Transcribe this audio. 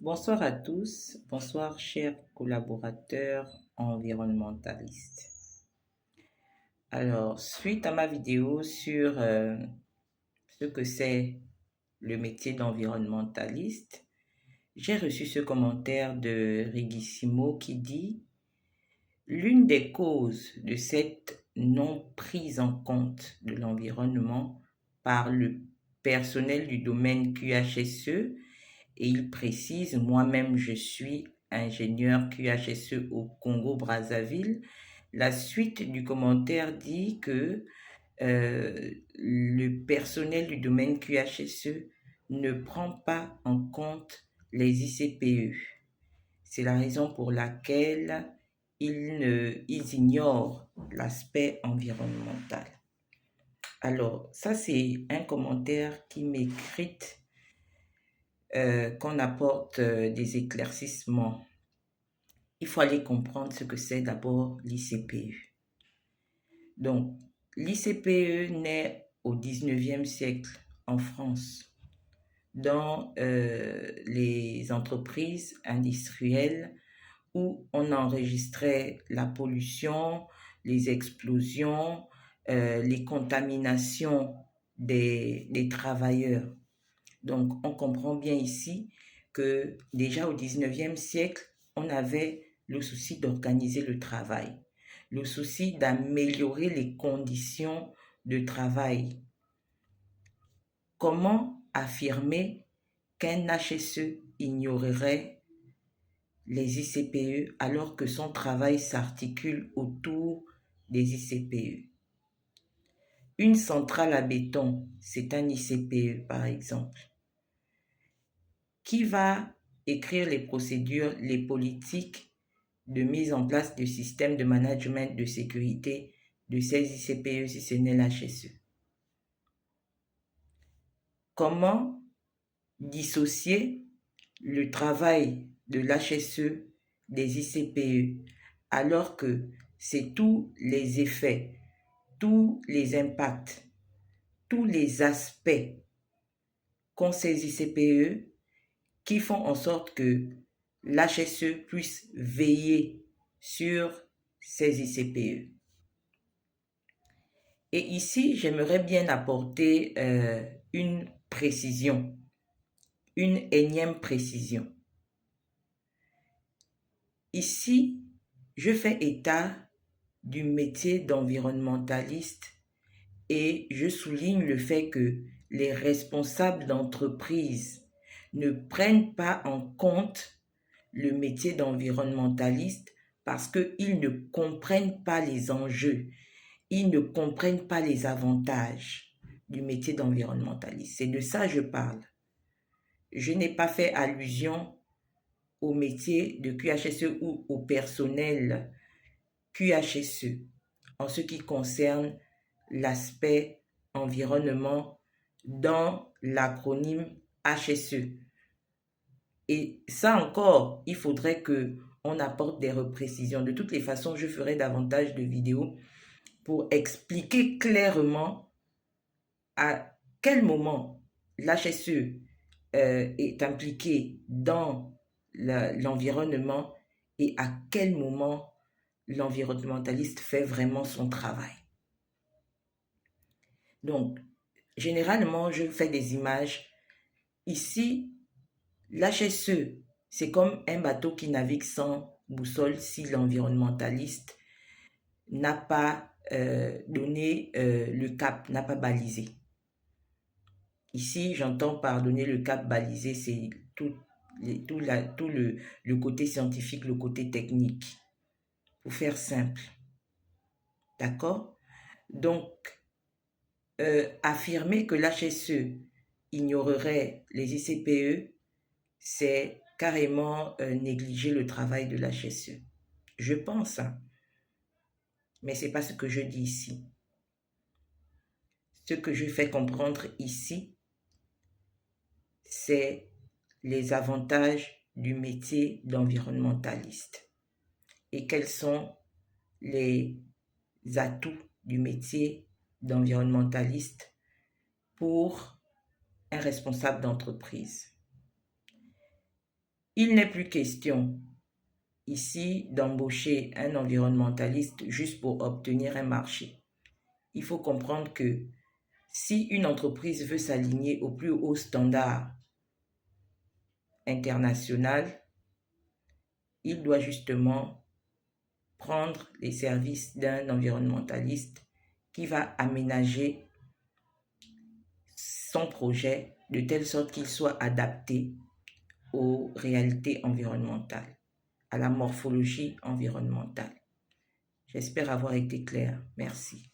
Bonsoir à tous, bonsoir chers collaborateurs environnementalistes. Alors, suite à ma vidéo sur ce que c'est le métier d'environnementaliste, j'ai reçu ce commentaire de Rigissimo qui dit: l'une des causes de cette non prise en compte de l'environnement par le personnel du domaine QHSE. Et il précise: moi-même, je suis ingénieur QHSE au Congo-Brazzaville. La suite du commentaire dit que le personnel du domaine QHSE ne prend pas en compte les ICPE. C'est la raison pour laquelle ils ignorent l'aspect environnemental. Alors, ça, c'est un commentaire qui m'écrite qu'on apporte des éclaircissements. Il faut aller comprendre ce que c'est d'abord l'ICPE. Donc, l'ICPE naît au 19e siècle en France, dans les entreprises industrielles où on enregistrait la pollution, les explosions, les contaminations des travailleurs. Donc, on comprend bien ici que déjà au 19e siècle, on avait le souci d'organiser le travail, le souci d'améliorer les conditions de travail. Comment affirmer qu'un HSE ignorerait les ICPE alors que son travail s'articule autour des ICPE? Une centrale à béton, c'est un ICPE par exemple. Qui va écrire les procédures, les politiques de mise en place de systèmes de management de sécurité de ces ICPE si ce n'est l'HSE? Comment dissocier le travail de l'HSE des ICPE alors que c'est tous les effets, tous les impacts, tous les aspects qu'ont ces ICPE qui font en sorte que l'HSE puisse veiller sur ces ICPE. Et ici, j'aimerais bien apporter une précision, une énième précision. Ici, je fais état du métier d'environnementaliste et je souligne le fait que les responsables d'entreprise ne prennent pas en compte le métier d'environnementaliste parce qu'ils ne comprennent pas les enjeux, ils ne comprennent pas les avantages du métier d'environnementaliste. C'est de ça que je parle. Je n'ai pas fait allusion au métier de QHSE ou au personnel QHSE en ce qui concerne l'aspect environnement dans l'acronyme HSE. Et ça encore, il faudrait qu'on apporte des reprécisions. De toutes les façons, je ferai davantage de vidéos pour expliquer clairement à quel moment l'HSE est impliqué dans l'environnement et à quel moment l'environnementaliste fait vraiment son travail. Donc, généralement, je fais des images. Ici, l'HSE, c'est comme un bateau qui navigue sans boussole si l'environnementaliste n'a pas donné le cap, n'a pas balisé. Ici, j'entends par donner le cap balisé, c'est tout le côté scientifique, le côté technique, pour faire simple. D'accord? Donc, affirmer que l'HSE ignorerait les ICPE, c'est carrément négliger le travail de l'HSE. Je pense, hein, mais ce n'est pas ce que je dis ici. Ce que je fais comprendre ici, c'est les avantages du métier d'environnementaliste et quels sont les atouts du métier d'environnementaliste pour un responsable d'entreprise. Il n'est plus question ici d'embaucher un environnementaliste juste pour obtenir un marché. Il faut comprendre que si une entreprise veut s'aligner au plus haut standard international, il doit justement prendre les services d'un environnementaliste qui va aménager son projet de telle sorte qu'il soit adapté aux réalités environnementales, à la morphologie environnementale. J'espère avoir été claire. Merci.